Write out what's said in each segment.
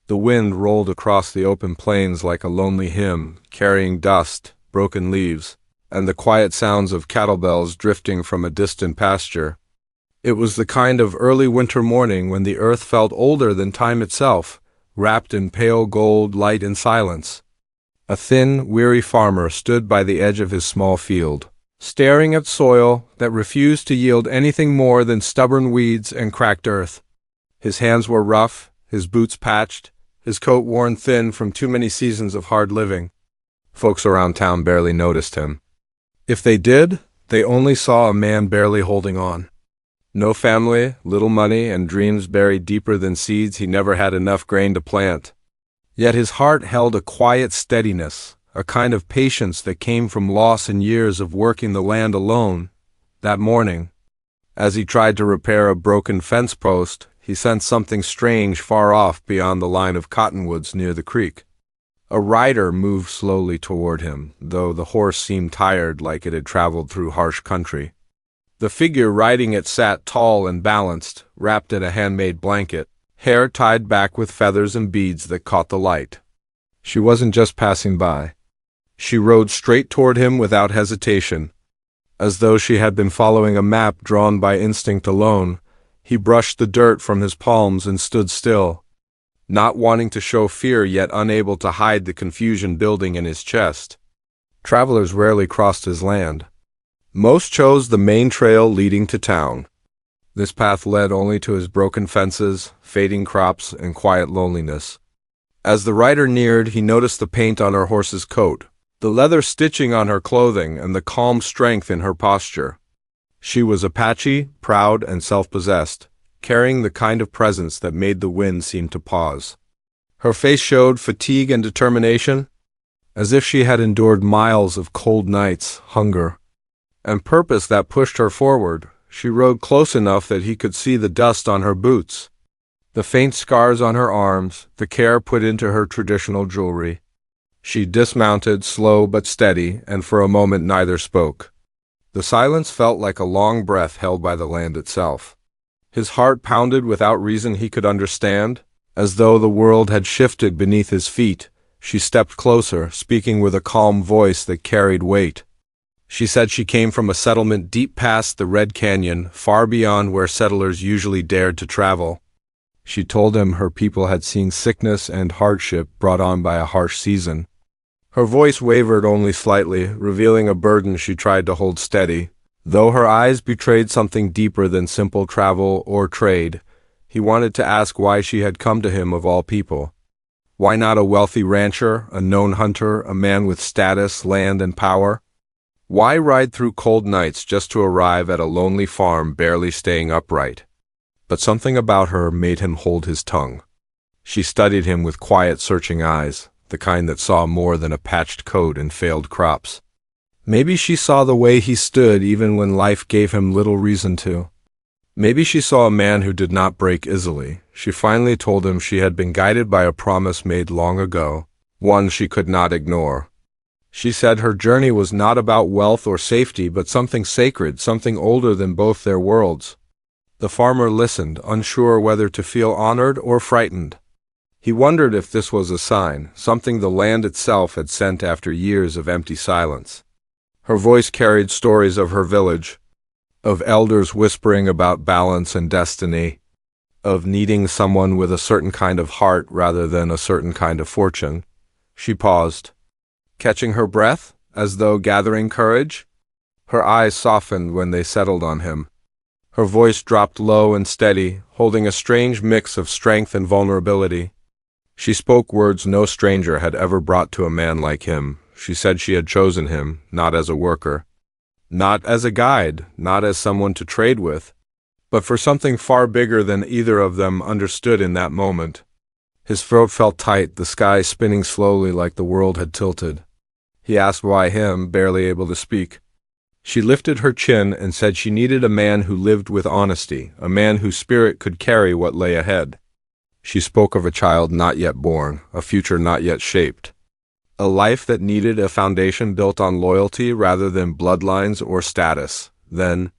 The wind rolled across the open plains like a lonely hymn, carrying dust, broken leaves, and the quiet sounds of cattle bells drifting from a distant pasture. It was the kind of early winter morning when the earth felt older than time itself, wrapped in pale gold light and silence. A thin, weary farmer stood by the edge of his small field, staring at soil that refused to yield anything more than stubborn weeds and cracked earth. His hands were rough, his boots patched, his coat worn thin from too many seasons of hard living. Folks around town barely noticed him. If they did, they only saw a man barely holding on. No family, little money, and dreams buried deeper than seeds he never had enough grain to plant. Yet his heart held a quiet steadiness, a kind of patience that came from loss and years of working the land alone. That morning, as he tried to repair a broken fence post, he sensed something strange far off beyond the line of cottonwoods near the creek. A rider moved slowly toward him, though the horse seemed tired like it had traveled through harsh country. The figure riding it sat tall and balanced, wrapped in a handmade blanket, hair tied back with feathers and beads that caught the light. She wasn't just passing by. She rode straight toward him without hesitation. As though she had been following a map drawn by instinct alone, he brushed the dirt from his palms and stood still, not wanting to show fear yet unable to hide the confusion building in his chest. Travelers rarely crossed his land. Most chose the main trail leading to town. This path led only to his broken fences, fading crops, and quiet loneliness. As the rider neared, he noticed the paint on her horse's coat, the leather stitching on her clothing, and the calm strength in her posture. She was Apache, proud and self-possessed, carrying the kind of presence that made the wind seem to pause. Her face showed fatigue and determination, as if she had endured miles of cold nights, hunger, and purpose that pushed her forward. She rode close enough that he could see the dust on her boots, the faint scars on her arms, the care put into her traditional jewelry. She dismounted, slow but steady, and for a moment neither spoke. The silence felt like a long breath held by the land itself. His heart pounded without reason he could understand, as though the world had shifted beneath his feet. She stepped closer, speaking with a calm voice that carried weight. She said she came from a settlement deep past the Red Canyon, far beyond where settlers usually dared to travel. She told him her people had seen sickness and hardship brought on by a harsh season. Her voice wavered only slightly, revealing a burden she tried to hold steady. Though her eyes betrayed something deeper than simple travel or trade, he wanted to ask why she had come to him of all people. Why not a wealthy rancher, a known hunter, a man with status, land, and power? Why ride through cold nights just to arrive at a lonely farm barely staying upright? But something about her made him hold his tongue. She studied him with quiet, searching eyes, the kind that saw more than a patched coat and failed crops. Maybe she saw the way he stood even when life gave him little reason to. Maybe she saw a man who did not break easily. She finally told him she had been guided by a promise made long ago, one she could not ignore. She said her journey was not about wealth or safety, but something sacred, something older than both their worlds. The farmer listened, unsure whether to feel honored or frightened. He wondered if this was a sign, something the land itself had sent after years of empty silence. Her voice carried stories of her village, of elders whispering about balance and destiny, of needing someone with a certain kind of heart rather than a certain kind of fortune. She paused, catching her breath, as though gathering courage. Her eyes softened when they settled on him. Her voice dropped low and steady, holding a strange mix of strength and vulnerability. She spoke words no stranger had ever brought to a man like him. She said she had chosen him, not as a worker, not as a guide, not as someone to trade with, but for something far bigger than either of them understood in that moment. His throat felt tight, the sky spinning slowly like the world had tilted. He asked why him, barely able to speak. She lifted her chin and said she needed a man who lived with honesty, a man whose spirit could carry what lay ahead. She spoke of a child not yet born, a future not yet shaped, a life that needed a foundation built on loyalty rather than bloodlines or status. Then,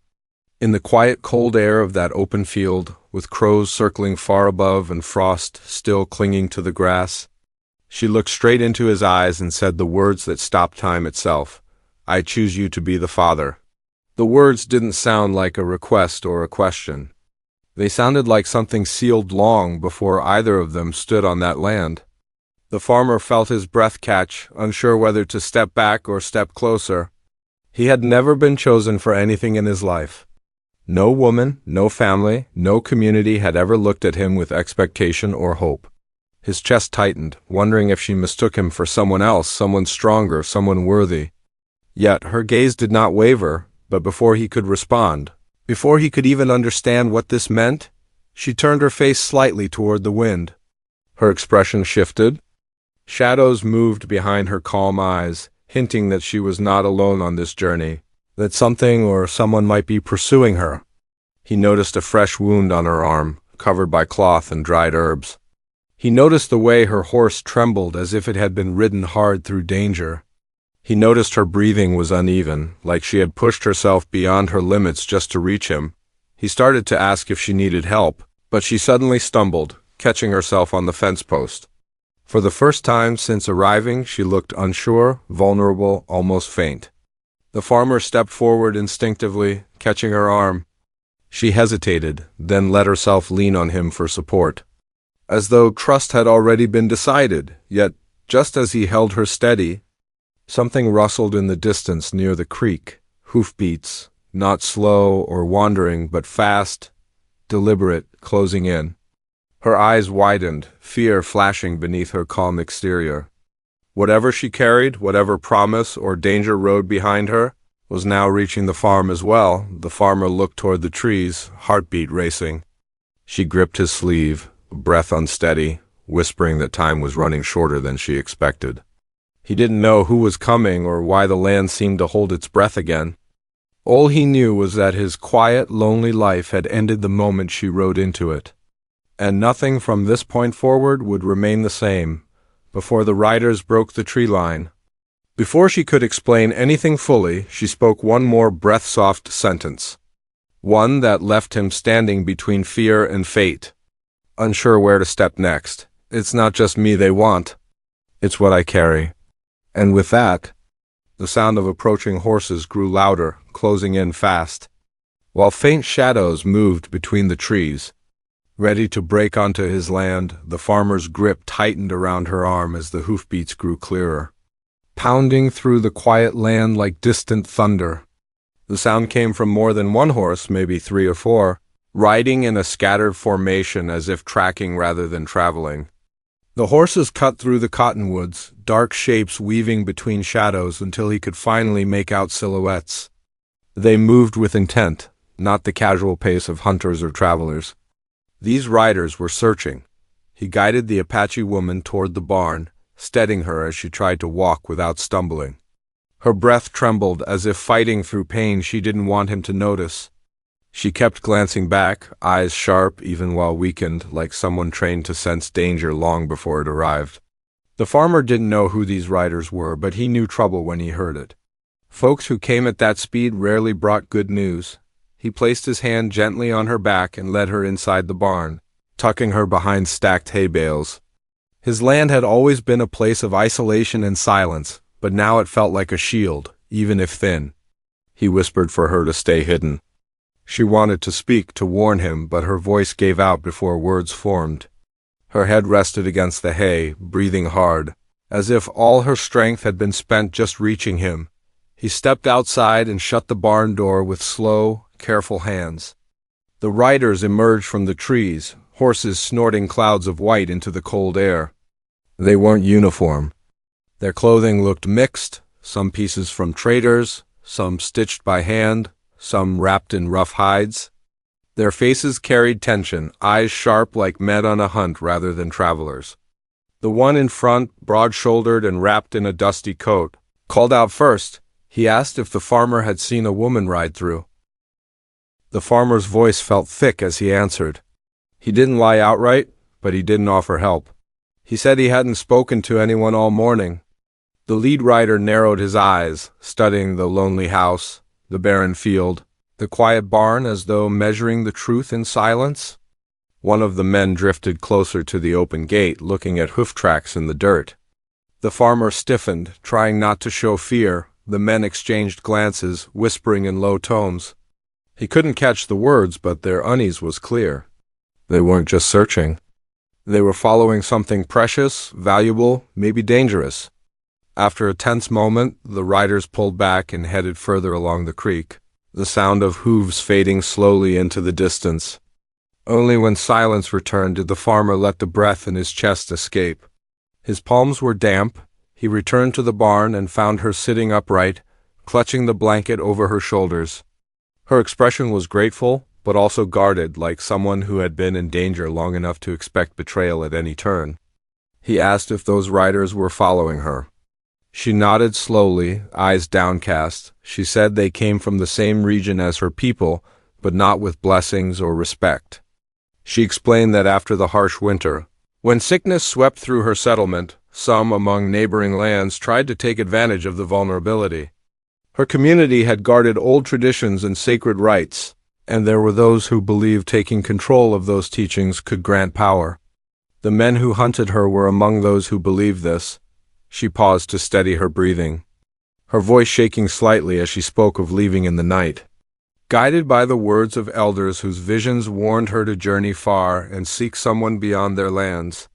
In the quiet, cold air of that open field, with crows circling far above and frost still clinging to the grass, she looked straight into his eyes and said the words that stopped time itself. "I choose you to be the father." The words didn't sound like a request or a question. They sounded like something sealed long before either of them stood on that land. The farmer felt his breath catch, unsure whether to step back or step closer. He had never been chosen for anything in his life. No woman, no family, no community had ever looked at him with expectation or hope. His chest tightened, wondering if she mistook him for someone else, someone stronger, someone worthy. Yet her gaze did not waver, but before he could respond, before he could even understand what this meant, she turned her face slightly toward the wind. Her expression shifted. Shadows moved behind her calm eyes, hinting that she was not alone on this journey, that something or someone might be pursuing her. He noticed a fresh wound on her arm, covered by cloth and dried herbs. He noticed the way her horse trembled as if it had been ridden hard through danger. He noticed her breathing was uneven, like she had pushed herself beyond her limits just to reach him. He started to ask if she needed help, but she suddenly stumbled, catching herself on the fence post. For the first time since arriving, she looked unsure, vulnerable, almost faint. The farmer stepped forward instinctively, catching her arm. She hesitated, then let herself lean on him for support. As though trust had already been decided, yet, just as he held her steady, something rustled in the distance near the creek, hoofbeats, not slow or wandering, but fast, deliberate, closing in. Her eyes widened, fear flashing beneath her calm exterior. Whatever she carried, whatever promise or danger rode behind her, was now reaching the farm as well. The farmer looked toward the trees, heartbeat racing. She gripped his sleeve, breath unsteady, whispering that time was running shorter than she expected. He didn't know who was coming or why the land seemed to hold its breath again. All he knew was that his quiet, lonely life had ended the moment she rode into it. And nothing from this point forward would remain the same, before the riders broke the tree line. Before she could explain anything fully, she spoke one more breath-soft sentence. One that left him standing between fear and fate, unsure where to step next. "It's not just me they want. It's what I carry." And with that, the sound of approaching horses grew louder, closing in fast, while faint shadows moved between the trees. Ready to break onto his land, the farmer's grip tightened around her arm as the hoofbeats grew clearer, pounding through the quiet land like distant thunder. The sound came from more than one horse, maybe 3 or 4, riding in a scattered formation as if tracking rather than traveling. The horses cut through the cottonwoods, dark shapes weaving between shadows until he could finally make out silhouettes. They moved with intent, not the casual pace of hunters or travelers. These riders were searching. He guided the Apache woman toward the barn, steadying her as she tried to walk without stumbling. Her breath trembled as if fighting through pain she didn't want him to notice. She kept glancing back, eyes sharp even while weakened, like someone trained to sense danger long before it arrived. The farmer didn't know who these riders were, but he knew trouble when he heard it. Folks who came at that speed rarely brought good news. He placed his hand gently on her back and led her inside the barn, tucking her behind stacked hay bales. His land had always been a place of isolation and silence, but now it felt like a shield, even if thin. He whispered for her to stay hidden. She wanted to speak, to warn him, but her voice gave out before words formed. Her head rested against the hay, breathing hard, as if all her strength had been spent just reaching him. He stepped outside and shut the barn door with slow, careful hands. The riders emerged from the trees, horses snorting clouds of white into the cold air. They weren't uniform. Their clothing looked mixed, some pieces from traders, some stitched by hand, some wrapped in rough hides. Their faces carried tension, eyes sharp like men on a hunt rather than travelers. The one in front, broad-shouldered and wrapped in a dusty coat, called out first. He asked if the farmer had seen a woman ride through. The farmer's voice felt thick as he answered. He didn't lie outright, but he didn't offer help. He said he hadn't spoken to anyone all morning. The lead rider narrowed his eyes, studying the lonely house, the barren field, The quiet barn as though measuring the truth in silence. One of the men drifted closer to the open gate, looking at hoof tracks in the dirt. The farmer stiffened, trying not to show fear. The men exchanged glances, whispering in low tones. He couldn't catch the words, but their unease was clear. They weren't just searching. They were following something precious, valuable, maybe dangerous. After a tense moment, the riders pulled back and headed further along the creek, the sound of hooves fading slowly into the distance. Only when silence returned did the farmer let the breath in his chest escape. His palms were damp. He returned to the barn and found her sitting upright, clutching the blanket over her shoulders. Her expression was grateful, but also guarded, like someone who had been in danger long enough to expect betrayal at any turn. He asked if those riders were following her. She nodded slowly, eyes downcast. She said they came from the same region as her people, but not with blessings or respect. She explained that after the harsh winter, when sickness swept through her settlement, some among neighboring lands tried to take advantage of the vulnerability. Her community had guarded old traditions and sacred rites, and there were those who believed taking control of those teachings could grant power. The men who hunted her were among those who believed this. She paused to steady her breathing, her voice shaking slightly as she spoke of leaving in the night. Guided by the words of elders whose visions warned her to journey far and seek someone beyond their lands.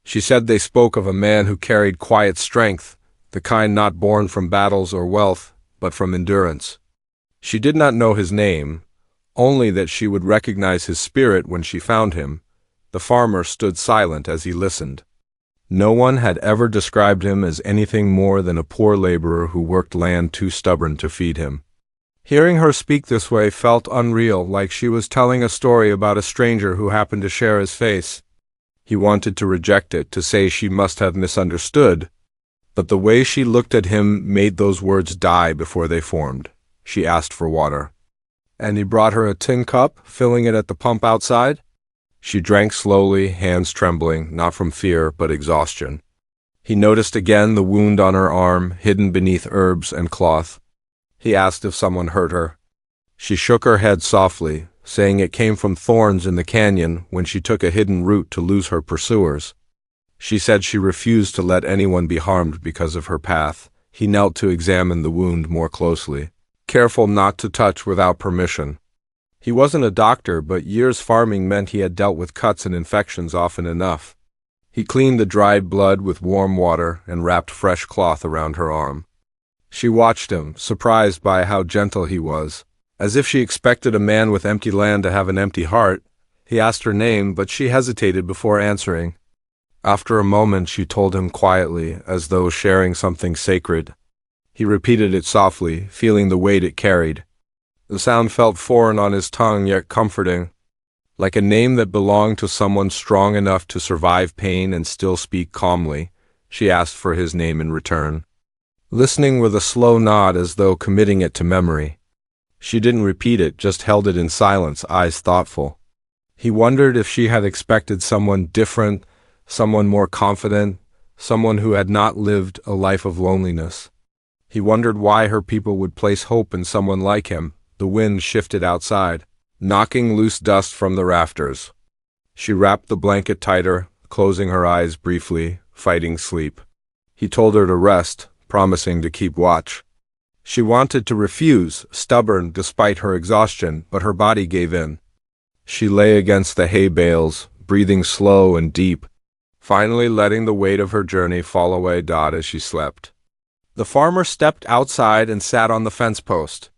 She said they spoke of a man who carried quiet strength, the kind not born from battles or wealth, but from endurance. She did not know his name, only that she would recognize his spirit when she found him. The farmer stood silent as he listened. No one had ever described him as anything more than a poor laborer who worked land too stubborn to feed him. Hearing her speak this way felt unreal, like she was telling a story about a stranger who happened to share his face. He wanted to reject it, to say she must have misunderstood, but the way she looked at him made those words die before they formed. She asked for water. And he brought her a tin cup, filling it at the pump outside. She drank slowly, hands trembling, not from fear, but exhaustion. He noticed again the wound on her arm, hidden beneath herbs and cloth. He asked if someone hurt her. She shook her head softly, saying it came from thorns in the canyon when she took a hidden route to lose her pursuers. She said she refused to let anyone be harmed because of her path. He knelt to examine the wound more closely, careful not to touch without permission. He wasn't a doctor, but years farming meant he had dealt with cuts and infections often enough. He cleaned the dried blood with warm water and wrapped fresh cloth around her arm. She watched him, surprised by how gentle he was, as if she expected a man with empty land to have an empty heart. He asked her name, but she hesitated before answering. After a moment, she told him quietly, as though sharing something sacred. He repeated it softly, feeling the weight it carried. The sound felt foreign on his tongue, yet comforting, like a name that belonged to someone strong enough to survive pain and still speak calmly. She asked for his name in return, listening with a slow nod as though committing it to memory. She didn't repeat it, just held it in silence, eyes thoughtful. He wondered if she had expected someone different, someone more confident, someone who had not lived a life of loneliness. He wondered why her people would place hope in someone like him. The wind shifted outside, knocking loose dust from the rafters. She wrapped the blanket tighter, closing her eyes briefly, fighting sleep. He told her to rest, promising to keep watch. She wanted to refuse, stubborn despite her exhaustion, but her body gave in. She lay against the hay bales, breathing slow and deep, finally letting the weight of her journey fall away as she slept. The farmer stepped outside and sat on the fence post,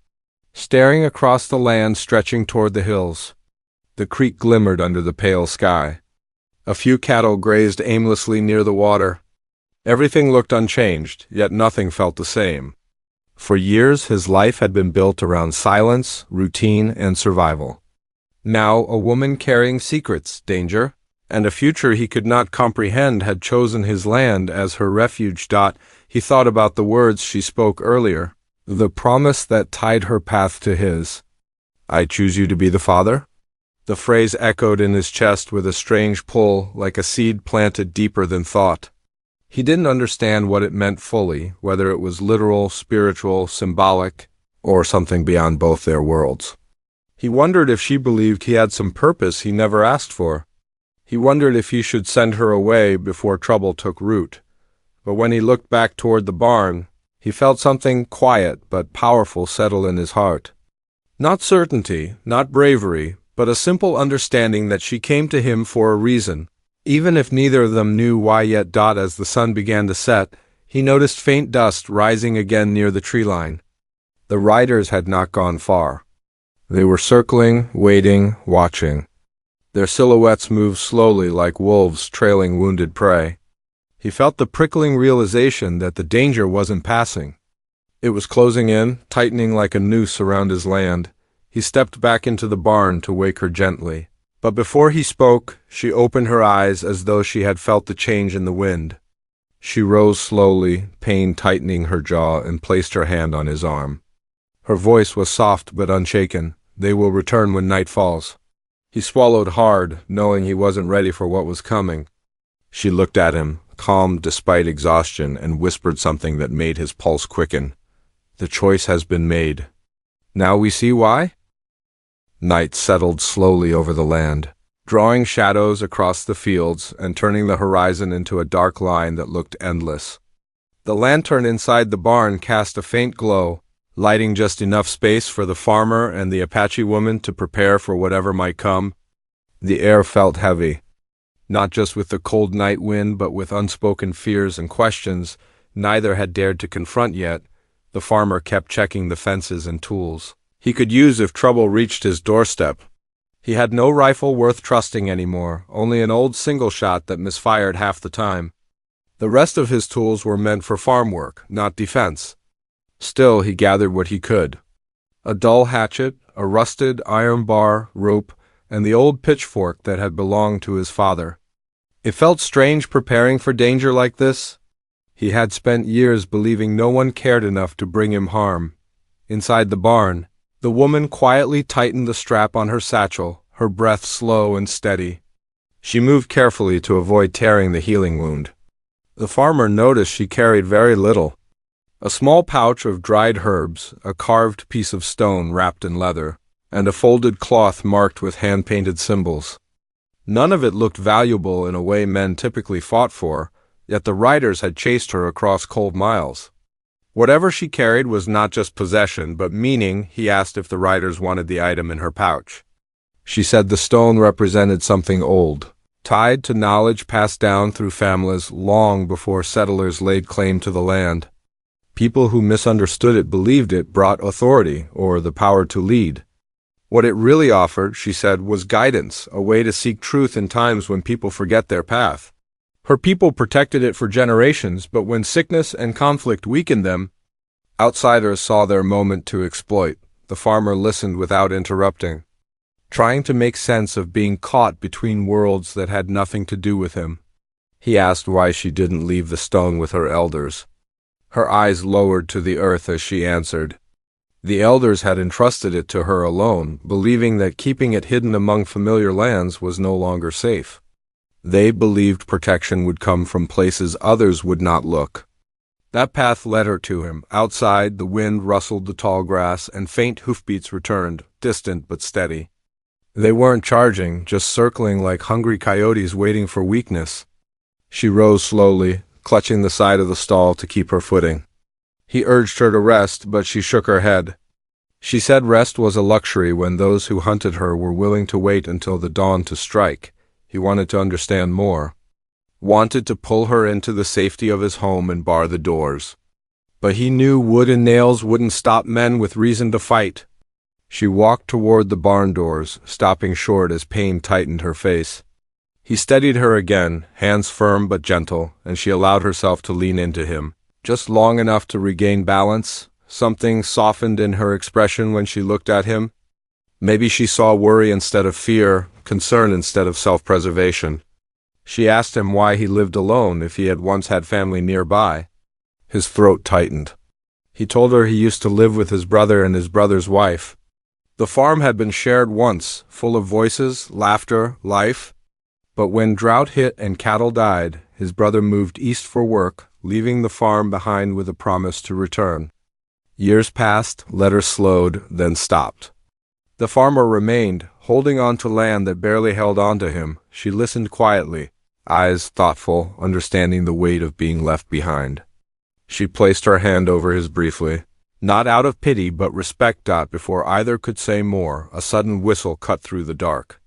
staring across the land stretching toward the hills. The creek glimmered under the pale sky. A few cattle grazed aimlessly near the water. Everything looked unchanged, yet nothing felt the same. For years, his life had been built around silence, routine, and survival. Now, a woman carrying secrets, danger, and a future he could not comprehend had chosen his land as her refuge. He thought about the words she spoke earlier, the promise that tied her path to his. "I choose you to be the father?" The phrase echoed in his chest with a strange pull, like a seed planted deeper than thought. He didn't understand what it meant fully, whether it was literal, spiritual, symbolic, or something beyond both their worlds. He wondered if she believed he had some purpose he never asked for. He wondered if he should send her away before trouble took root. But when he looked back toward the barn, he felt something quiet but powerful settle in his heart. Not certainty, not bravery, but a simple understanding that she came to him for a reason. Even if neither of them knew why yet. As the sun began to set, he noticed faint dust rising again near the tree line. The riders had not gone far. They were circling, waiting, watching. Their silhouettes moved slowly like wolves trailing wounded prey. He felt the prickling realization that the danger wasn't passing. It was closing in, tightening like a noose around his land. He stepped back into the barn to wake her gently. But before he spoke, she opened her eyes as though she had felt the change in the wind. She rose slowly, pain tightening her jaw, and placed her hand on his arm. Her voice was soft but unshaken. "They will return when night falls." He swallowed hard, knowing he wasn't ready for what was coming. She looked at him, calm despite exhaustion, and whispered something that made his pulse quicken. "The choice has been made. Now we see why?" Night settled slowly over the land, drawing shadows across the fields and turning the horizon into a dark line that looked endless. The lantern inside the barn cast a faint glow, lighting just enough space for the farmer and the Apache woman to prepare for whatever might come. The air felt heavy, not just with the cold night wind but with unspoken fears and questions neither had dared to confront yet. The farmer kept checking the fences and tools he could use if trouble reached his doorstep. He had no rifle worth trusting anymore, only an old single shot that misfired half the time. The rest of his tools were meant for farm work, not defense. Still, he gathered what he could. A dull hatchet, a rusted iron bar, rope, and the old pitchfork that had belonged to his father. It felt strange preparing for danger like this. He had spent years believing no one cared enough to bring him harm. Inside the barn, the woman quietly tightened the strap on her satchel, her breath slow and steady. She moved carefully to avoid tearing the healing wound. The farmer noticed she carried very little. A small pouch of dried herbs, a carved piece of stone wrapped in leather, and a folded cloth marked with hand-painted symbols. None of it looked valuable in a way men typically fought for, yet the riders had chased her across cold miles. Whatever she carried was not just possession, but meaning. He asked if the riders wanted the item in her pouch. She said the stone represented something old, tied to knowledge passed down through families long before settlers laid claim to the land. People who misunderstood it believed it brought authority, or the power to lead. What it really offered, she said, was guidance, a way to seek truth in times when people forget their path. Her people protected it for generations, but when sickness and conflict weakened them, outsiders saw their moment to exploit. The farmer listened without interrupting, trying to make sense of being caught between worlds that had nothing to do with him. He asked why she didn't leave the stone with her elders. Her eyes lowered to the earth as she answered. The elders had entrusted it to her alone, believing that keeping it hidden among familiar lands was no longer safe. They believed protection would come from places others would not look. That path led her to him. Outside, the wind rustled the tall grass, and faint hoofbeats returned, distant but steady. They weren't charging, just circling like hungry coyotes waiting for weakness. She rose slowly, clutching the side of the stall to keep her footing. He urged her to rest, but she shook her head. She said rest was a luxury when those who hunted her were willing to wait until the dawn to strike. He wanted to understand more. Wanted to pull her into the safety of his home and bar the doors. But he knew wood and nails wouldn't stop men with reason to fight. She walked toward the barn doors, stopping short as pain tightened her face. He steadied her again, hands firm but gentle, and she allowed herself to lean into him, just long enough to regain balance. Something softened in her expression when she looked at him. Maybe she saw worry instead of fear, concern instead of self-preservation. She asked him why he lived alone if he had once had family nearby. His throat tightened. He told her he used to live with his brother and his brother's wife. The farm had been shared once, full of voices, laughter, life. But when drought hit and cattle died, his brother moved east for work, leaving the farm behind with a promise to return. Years passed, letters slowed, then stopped. The farmer remained, holding on to land that barely held on to him. She listened quietly, eyes thoughtful, understanding the weight of being left behind. She placed her hand over his briefly, not out of pity but respect. Before either could say more, a sudden whistle cut through the dark.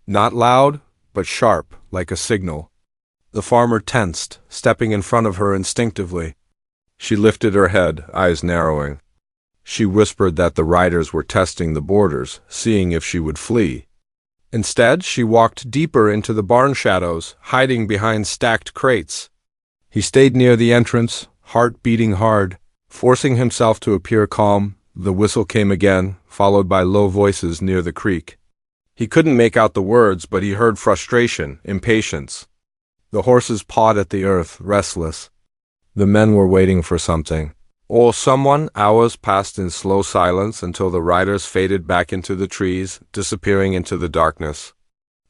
Not loud, but sharp, like a signal. The farmer tensed, stepping in front of her instinctively. She lifted her head, eyes narrowing. She whispered that the riders were testing the borders, seeing if she would flee. Instead, she walked deeper into the barn shadows, hiding behind stacked crates. He stayed near the entrance, heart beating hard, forcing himself to appear calm. The whistle came again, followed by low voices near the creek. He couldn't make out the words, but he heard frustration, impatience. The horses pawed at the earth, restless. The men were waiting for something. Or someone. Hours passed in slow silence until the riders faded back into the trees, disappearing into the darkness.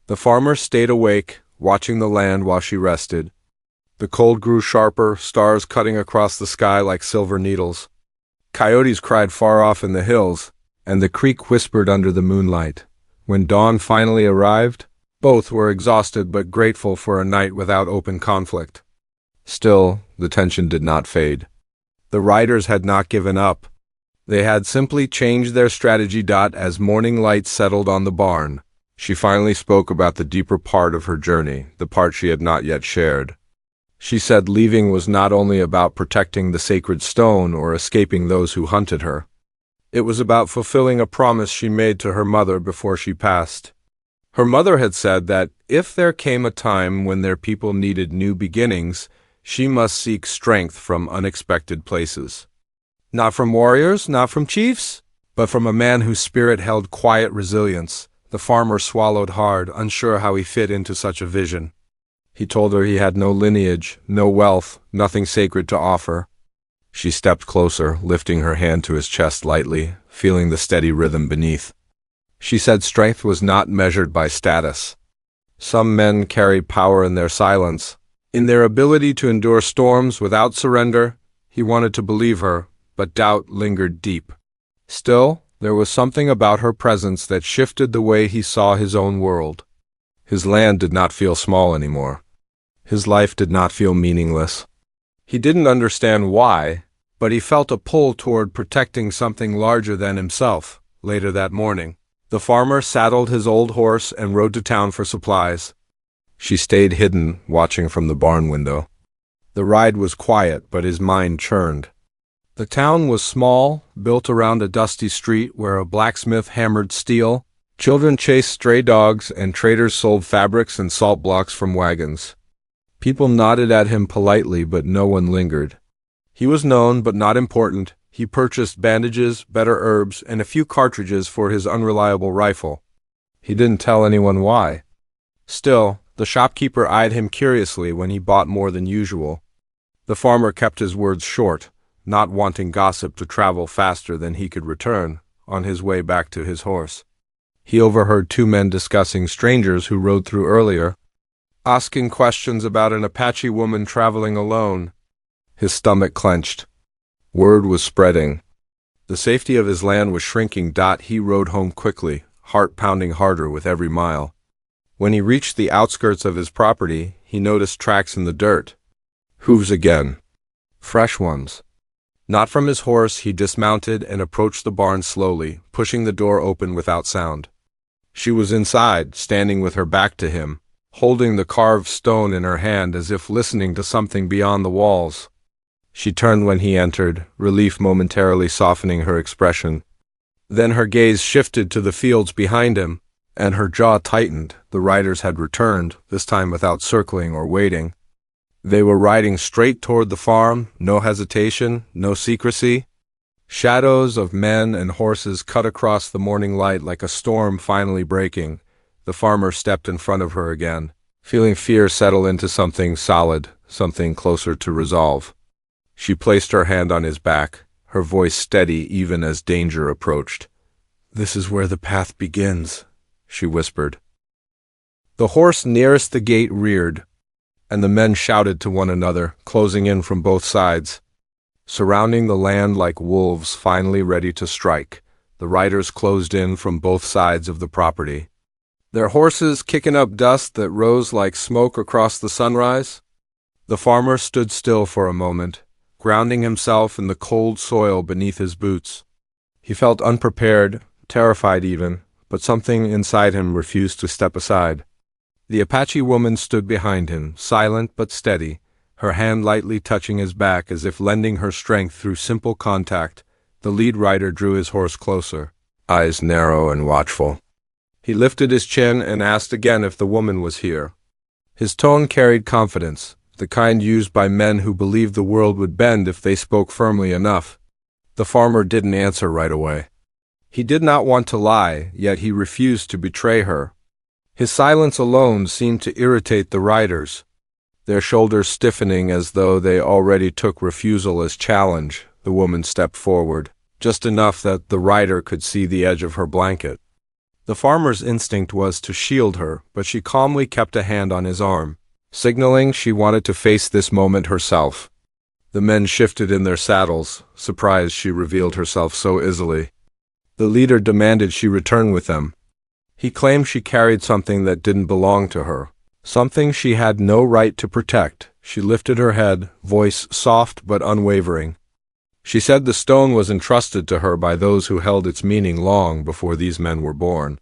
The farmer stayed awake, watching the land while she rested. The cold grew sharper, stars cutting across the sky like silver needles. Coyotes cried far off in the hills, and the creek whispered under the moonlight. When dawn finally arrived, both were exhausted but grateful for a night without open conflict. Still, the tension did not fade. The riders had not given up. They had simply changed their strategy. As morning light settled on the barn, she finally spoke about the deeper part of her journey, the part she had not yet shared. She said leaving was not only about protecting the sacred stone or escaping those who hunted her. It was about fulfilling a promise she made to her mother before she passed. Her mother had said that if there came a time when their people needed new beginnings, she must seek strength from unexpected places. Not from warriors, not from chiefs, but from a man whose spirit held quiet resilience. The farmer swallowed hard, unsure how he fit into such a vision. He told her he had no lineage, no wealth, nothing sacred to offer. She stepped closer, lifting her hand to his chest lightly, feeling the steady rhythm beneath. She said strength was not measured by status. Some men carried power in their silence, in their ability to endure storms without surrender. He wanted to believe her, but doubt lingered deep. Still, there was something about her presence that shifted the way he saw his own world. His land did not feel small anymore. His life did not feel meaningless. He didn't understand why, but he felt a pull toward protecting something larger than himself. Later that morning, the farmer saddled his old horse and rode to town for supplies. She stayed hidden, watching from the barn window. The ride was quiet, but his mind churned. The town was small, built around a dusty street where a blacksmith hammered steel, children chased stray dogs, and traders sold fabrics and salt blocks from wagons. People nodded at him politely, but no one lingered. He was known, but not important. He purchased bandages, better herbs, and a few cartridges for his unreliable rifle. He didn't tell anyone why. Still, the shopkeeper eyed him curiously when he bought more than usual. The farmer kept his words short, not wanting gossip to travel faster than he could return, on his way back to his horse. He overheard two men discussing strangers who rode through earlier, asking questions about an Apache woman traveling alone. His stomach clenched. Word was spreading. The safety of his land was shrinking. He rode home quickly, heart pounding harder with every mile. When he reached the outskirts of his property, he noticed tracks in the dirt. Hooves again. Fresh ones. Not from his horse, he dismounted and approached the barn slowly, pushing the door open without sound. She was inside, standing with her back to him, holding the carved stone in her hand as if listening to something beyond the walls. She turned when he entered, relief momentarily softening her expression. Then her gaze shifted to the fields behind him, and her jaw tightened. The riders had returned, this time without circling or waiting. They were riding straight toward the farm, no hesitation, no secrecy. Shadows of men and horses cut across the morning light like a storm finally breaking. The farmer stepped in front of her again, feeling fear settle into something solid, something closer to resolve. She placed her hand on his back, her voice steady even as danger approached. "This is where the path begins," she whispered. The horse nearest the gate reared, and the men shouted to one another, closing in from both sides. Surrounding the land like wolves finally ready to strike, The riders closed in from both sides of the property, their horses kicking up dust that rose like smoke across the sunrise. The farmer stood still for a moment, grounding himself in the cold soil beneath his boots. He felt unprepared, terrified even, but something inside him refused to step aside. The Apache woman stood behind him, silent but steady, her hand lightly touching his back as if lending her strength through simple contact. The lead rider drew his horse closer, eyes narrow and watchful. He lifted his chin and asked again if the woman was here. His tone carried confidence, the kind used by men who believed the world would bend if they spoke firmly enough. The farmer didn't answer right away. He did not want to lie, yet he refused to betray her. His silence alone seemed to irritate the riders, their shoulders stiffening as though they already took refusal as challenge. The woman stepped forward, just enough that the rider could see the edge of her blanket. The farmer's instinct was to shield her, but she calmly kept a hand on his arm, signaling she wanted to face this moment herself. The men shifted in their saddles, surprised she revealed herself so easily. The leader demanded she return with them. He claimed she carried something that didn't belong to her, something she had no right to protect. She lifted her head, voice soft but unwavering. She said the stone was entrusted to her by those who held its meaning long before these men were born.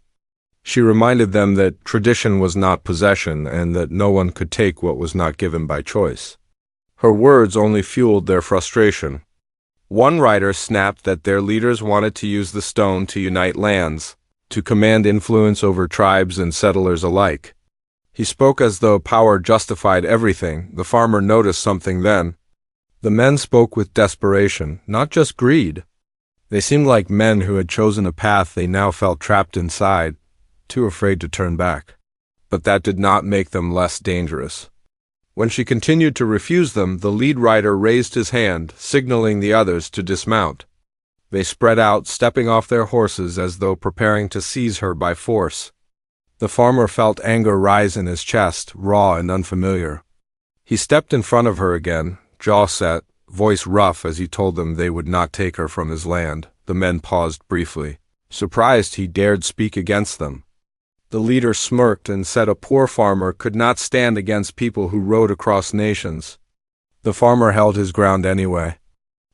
She reminded them that tradition was not possession and that no one could take what was not given by choice. Her words only fueled their frustration. One rider snapped that their leaders wanted to use the stone to unite lands, to command influence over tribes and settlers alike. He spoke as though power justified everything. The farmer noticed something then. The men spoke with desperation, not just greed. They seemed like men who had chosen a path they now felt trapped inside, too afraid to turn back. But that did not make them less dangerous. When she continued to refuse them, the lead rider raised his hand, signaling the others to dismount. They spread out, stepping off their horses as though preparing to seize her by force. The farmer felt anger rise in his chest, raw and unfamiliar. He stepped in front of her again, jaw set, voice rough as he told them they would not take her from his land. The men paused briefly, surprised he dared speak against them. The leader smirked and said a poor farmer could not stand against people who rode across nations. The farmer held his ground anyway.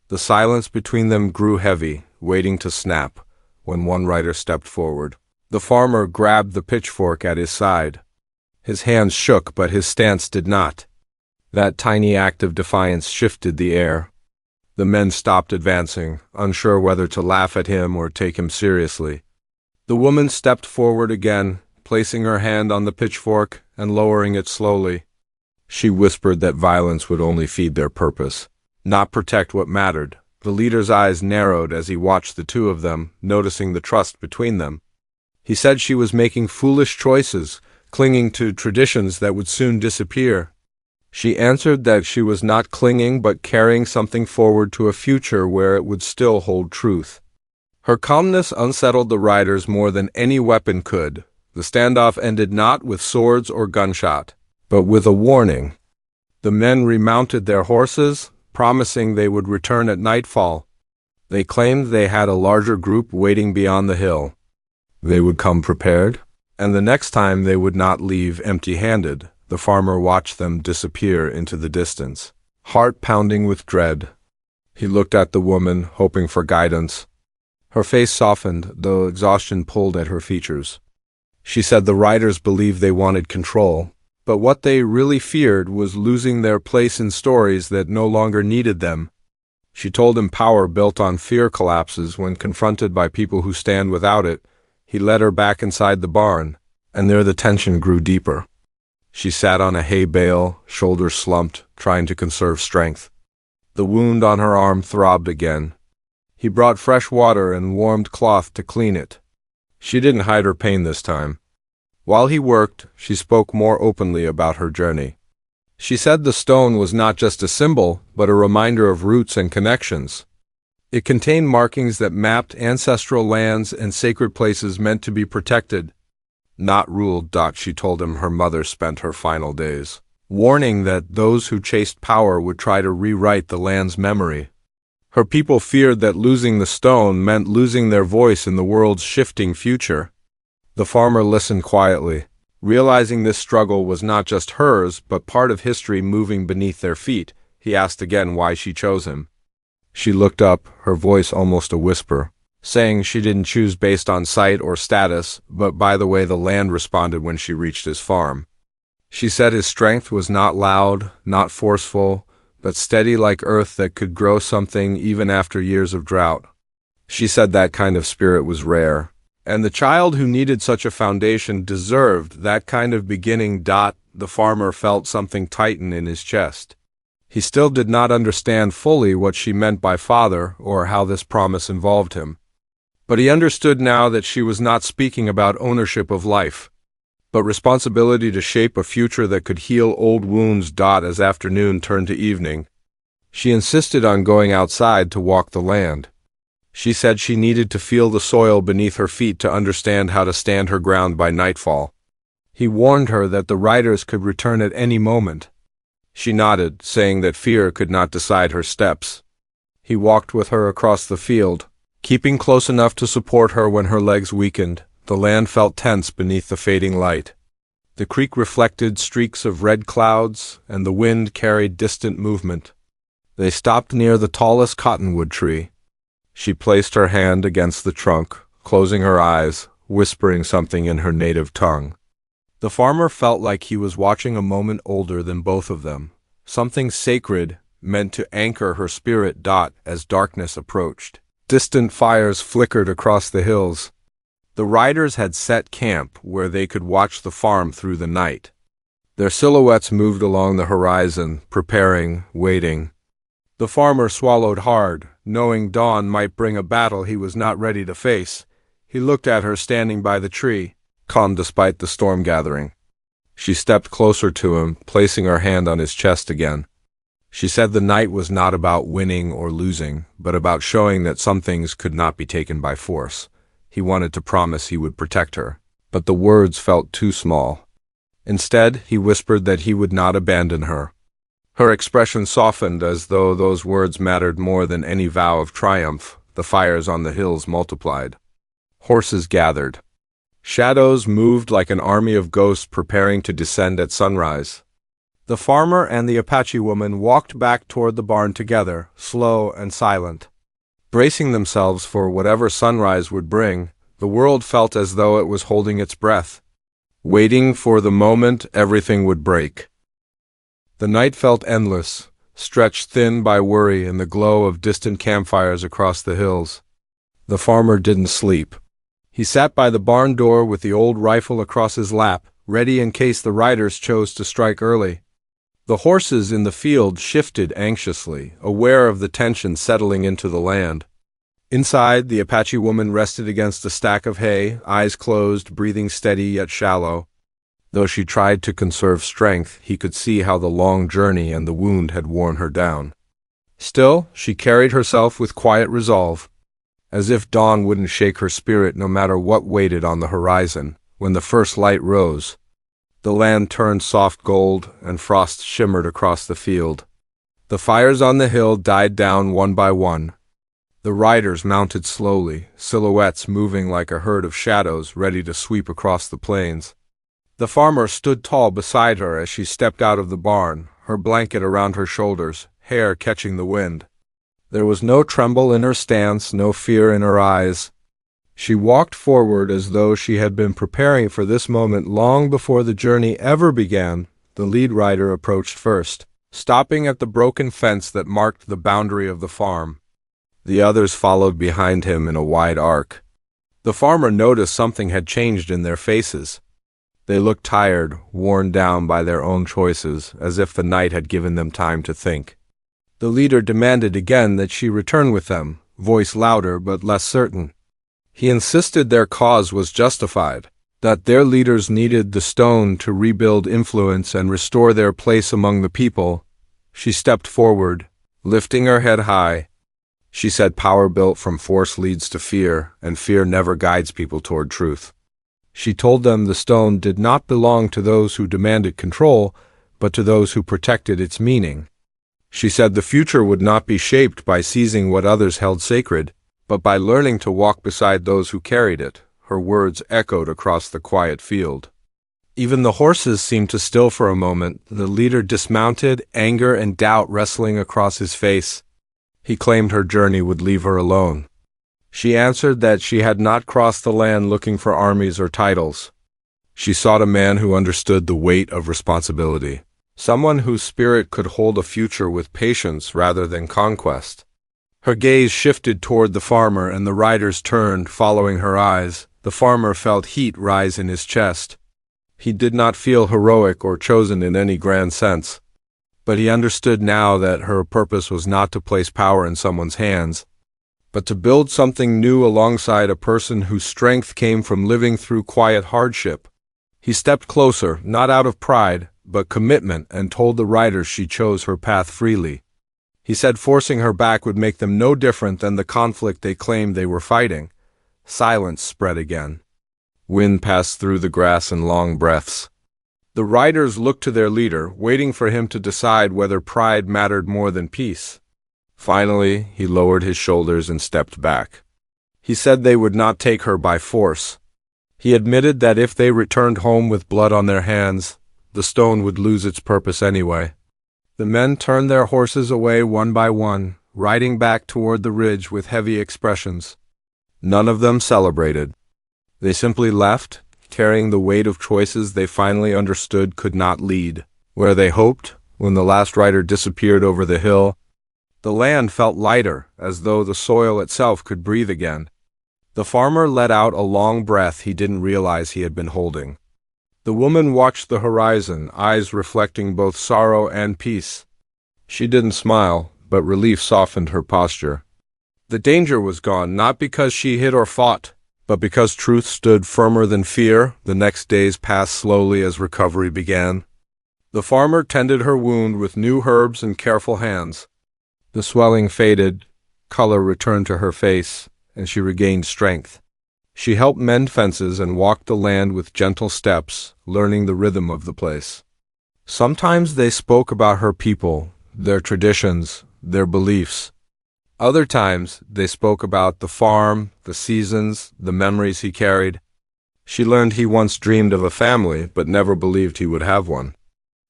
The silence between them grew heavy, waiting to snap, when one rider stepped forward. The farmer grabbed the pitchfork at his side. His hands shook, but his stance did not. That tiny act of defiance shifted the air. The men stopped advancing, unsure whether to laugh at him or take him seriously. The woman stepped forward again, placing her hand on the pitchfork and lowering it slowly. She whispered that violence would only feed their purpose, not protect what mattered. The leader's eyes narrowed as he watched the two of them, noticing the trust between them. He said she was making foolish choices, clinging to traditions that would soon disappear. She answered that she was not clinging but carrying something forward to a future where it would still hold truth. Her calmness unsettled the riders more than any weapon could. The standoff ended not with swords or gunshot, but with a warning. The men remounted their horses, promising they would return at nightfall. They claimed they had a larger group waiting beyond the hill. They would come prepared, and the next time they would not leave empty-handed. The farmer watched them disappear into the distance, heart pounding with dread. He looked at the woman, hoping for guidance. Her face softened, though exhaustion pulled at her features. She said the riders believed they wanted control, but what they really feared was losing their place in stories that no longer needed them. She told him power built on fear collapses when confronted by people who stand without it. He led her back inside the barn, and there the tension grew deeper. She sat on a hay bale, shoulders slumped, trying to conserve strength. The wound on her arm throbbed again. He brought fresh water and warmed cloth to clean it. She didn't hide her pain this time. While he worked, she spoke more openly about her journey. She said the stone was not just a symbol, but a reminder of roots and connections. It contained markings that mapped ancestral lands and sacred places meant to be protected, not ruled. She told him her mother spent her final days, warning that those who chased power would try to rewrite the land's memory. Her people feared that losing the stone meant losing their voice in the world's shifting future. The farmer listened quietly, realizing this struggle was not just hers but part of history moving beneath their feet. He asked again why she chose him. She looked up, her voice almost a whisper, saying she didn't choose based on sight or status, but by the way the land responded when she reached his farm. She said his strength was not loud, not forceful, but steady like earth that could grow something even after years of drought. She said that kind of spirit was rare, and the child who needed such a foundation deserved that kind of beginning. The farmer felt something tighten in his chest. He still did not understand fully what she meant by father or how this promise involved him. But he understood now that she was not speaking about ownership of life, but responsibility to shape a future that could heal old wounds. As afternoon turned to evening, she insisted on going outside to walk the land. She said she needed to feel the soil beneath her feet to understand how to stand her ground by nightfall. He warned her that the riders could return at any moment. She nodded, saying that fear could not decide her steps. He walked with her across the field, keeping close enough to support her when her legs weakened. The land felt tense beneath the fading light. The creek reflected streaks of red clouds, and the wind carried distant movement. They stopped near the tallest cottonwood tree. She placed her hand against the trunk, closing her eyes, whispering something in her native tongue. The farmer felt like he was watching a moment older than both of them, something sacred meant to anchor her spirit. As darkness approached, distant fires flickered across the hills. The riders had set camp where they could watch the farm through the night. Their silhouettes moved along the horizon, preparing, waiting. The farmer swallowed hard, knowing dawn might bring a battle he was not ready to face. He looked at her standing by the tree, calm despite the storm gathering. She stepped closer to him, placing her hand on his chest again. She said the night was not about winning or losing, but about showing that some things could not be taken by force. He wanted to promise he would protect her, but the words felt too small. Instead, he whispered that he would not abandon her. Her expression softened as though those words mattered more than any vow of triumph. The fires on the hills multiplied. Horses gathered. Shadows moved like an army of ghosts preparing to descend at sunrise. The farmer and the Apache woman walked back toward the barn together, slow and silent. Bracing themselves for whatever sunrise would bring, the world felt as though it was holding its breath, waiting for the moment everything would break. The night felt endless, stretched thin by worry in the glow of distant campfires across the hills. The farmer didn't sleep. He sat by the barn door with the old rifle across his lap, ready in case the riders chose to strike early. The horses in the field shifted anxiously, aware of the tension settling into the land. Inside, the Apache woman rested against a stack of hay, eyes closed, breathing steady yet shallow. Though she tried to conserve strength, he could see how the long journey and the wound had worn her down. Still, she carried herself with quiet resolve, as if dawn wouldn't shake her spirit no matter what waited on the horizon. When the first light rose, the land turned soft gold and frost shimmered across the field. The fires on the hill died down one by one. The riders mounted slowly, silhouettes moving like a herd of shadows ready to sweep across the plains. The farmer stood tall beside her as she stepped out of the barn, her blanket around her shoulders, hair catching the wind. There was no tremble in her stance, no fear in her eyes. She walked forward as though she had been preparing for this moment long before the journey ever began. The lead rider approached first, stopping at the broken fence that marked the boundary of the farm. The others followed behind him in a wide arc. The farmer noticed something had changed in their faces. They looked tired, worn down by their own choices, as if the night had given them time to think. The leader demanded again that she return with them, voice louder but less certain. He insisted their cause was justified, that their leaders needed the stone to rebuild influence and restore their place among the people. She stepped forward, lifting her head high. She said power built from force leads to fear, and fear never guides people toward truth. She told them the stone did not belong to those who demanded control, but to those who protected its meaning. She said the future would not be shaped by seizing what others held sacred, but by learning to walk beside those who carried it. Her words echoed across the quiet field. Even the horses seemed to still for a moment. The leader dismounted, anger and doubt wrestling across his face. He claimed her journey would leave her alone. She answered that she had not crossed the land looking for armies or titles. She sought a man who understood the weight of responsibility, someone whose spirit could hold a future with patience rather than conquest. Her gaze shifted toward the farmer, and the riders turned, following her eyes. The farmer felt heat rise in his chest. He did not feel heroic or chosen in any grand sense, but he understood now that her purpose was not to place power in someone's hands, but to build something new alongside a person whose strength came from living through quiet hardship. He stepped closer, not out of pride, but commitment, and told the riders she chose her path freely. He said forcing her back would make them no different than the conflict they claimed they were fighting. Silence spread again. Wind passed through the grass in long breaths. The riders looked to their leader, waiting for him to decide whether pride mattered more than peace. Finally, he lowered his shoulders and stepped back. He said they would not take her by force. He admitted that if they returned home with blood on their hands, the stone would lose its purpose anyway. The men turned their horses away one by one, riding back toward the ridge with heavy expressions. None of them celebrated. They simply left, carrying the weight of choices they finally understood could not lead where they hoped. When the last rider disappeared over the hill, the land felt lighter, as though the soil itself could breathe again. The farmer let out a long breath he didn't realize he had been holding. The woman watched the horizon, eyes reflecting both sorrow and peace. She didn't smile, but relief softened her posture. The danger was gone, not because she hid or fought, but because truth stood firmer than fear. The next days passed slowly as recovery began. The farmer tended her wound with new herbs and careful hands. The swelling faded, color returned to her face, and she regained strength. She helped mend fences and walked the land with gentle steps, learning the rhythm of the place. Sometimes they spoke about her people, their traditions, their beliefs. Other times they spoke about the farm, the seasons, the memories he carried. She learned he once dreamed of a family, but never believed he would have one.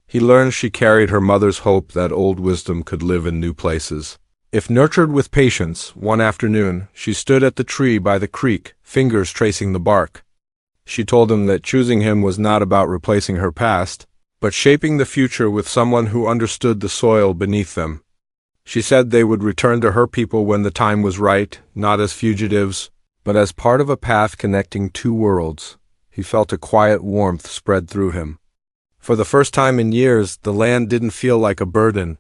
He learned she carried her mother's hope that old wisdom could live in new places. If nurtured with patience, one afternoon, she stood at the tree by the creek, fingers tracing the bark. She told him that choosing him was not about replacing her past, but shaping the future with someone who understood the soil beneath them. She said they would return to her people when the time was right, not as fugitives, but as part of a path connecting two worlds. He felt a quiet warmth spread through him. For the first time in years, the land didn't feel like a burden.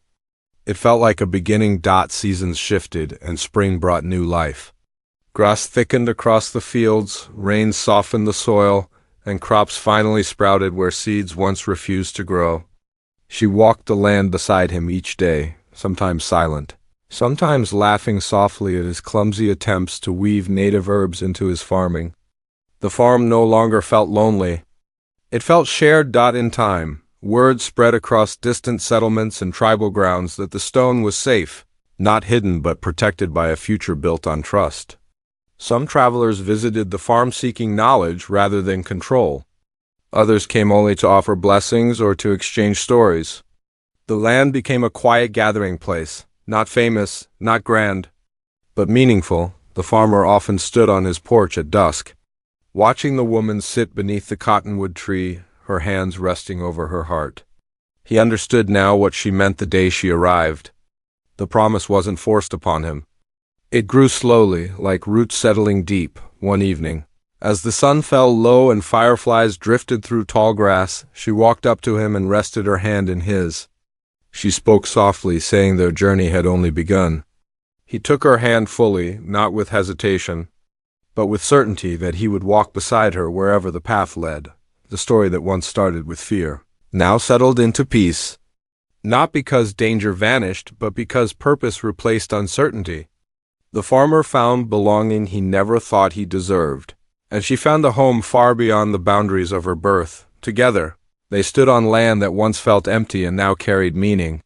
It felt like a beginning. Seasons shifted, and spring brought new life. Grass thickened across the fields, rain softened the soil, and crops finally sprouted where seeds once refused to grow. She walked the land beside him each day, sometimes silent, sometimes laughing softly at his clumsy attempts to weave native herbs into his farming. The farm no longer felt lonely. It felt shared. In time, word spread across distant settlements and tribal grounds that the stone was safe, not hidden but protected by a future built on trust. Some travelers visited the farm seeking knowledge rather than control. Others came only to offer blessings or to exchange stories. The land became a quiet gathering place, not famous, not grand, but meaningful. The farmer often stood on his porch at dusk, watching the woman sit beneath the cottonwood tree, her hands resting over her heart. He understood now what she meant the day she arrived. The promise wasn't forced upon him. It grew slowly, like roots settling deep. One evening, as the sun fell low and fireflies drifted through tall grass, she walked up to him and rested her hand in his. She spoke softly, saying their journey had only begun. He took her hand fully, not with hesitation, but with certainty that he would walk beside her wherever the path led. The story that once started with fear now settled into peace, not because danger vanished, but because purpose replaced uncertainty. The farmer found belonging he never thought he deserved, and she found a home far beyond the boundaries of her birth. Together, they stood on land that once felt empty and now carried meaning.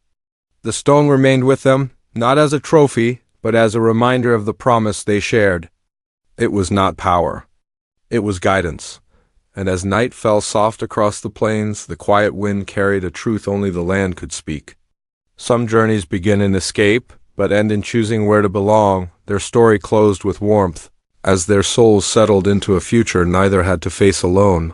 The stone remained with them, not as a trophy, but as a reminder of the promise they shared. It was not power. It was guidance. And as night fell soft across the plains, the quiet wind carried a truth only the land could speak. Some journeys begin in escape, but end in choosing where to belong. Their story closed with warmth, as their souls settled into a future neither had to face alone.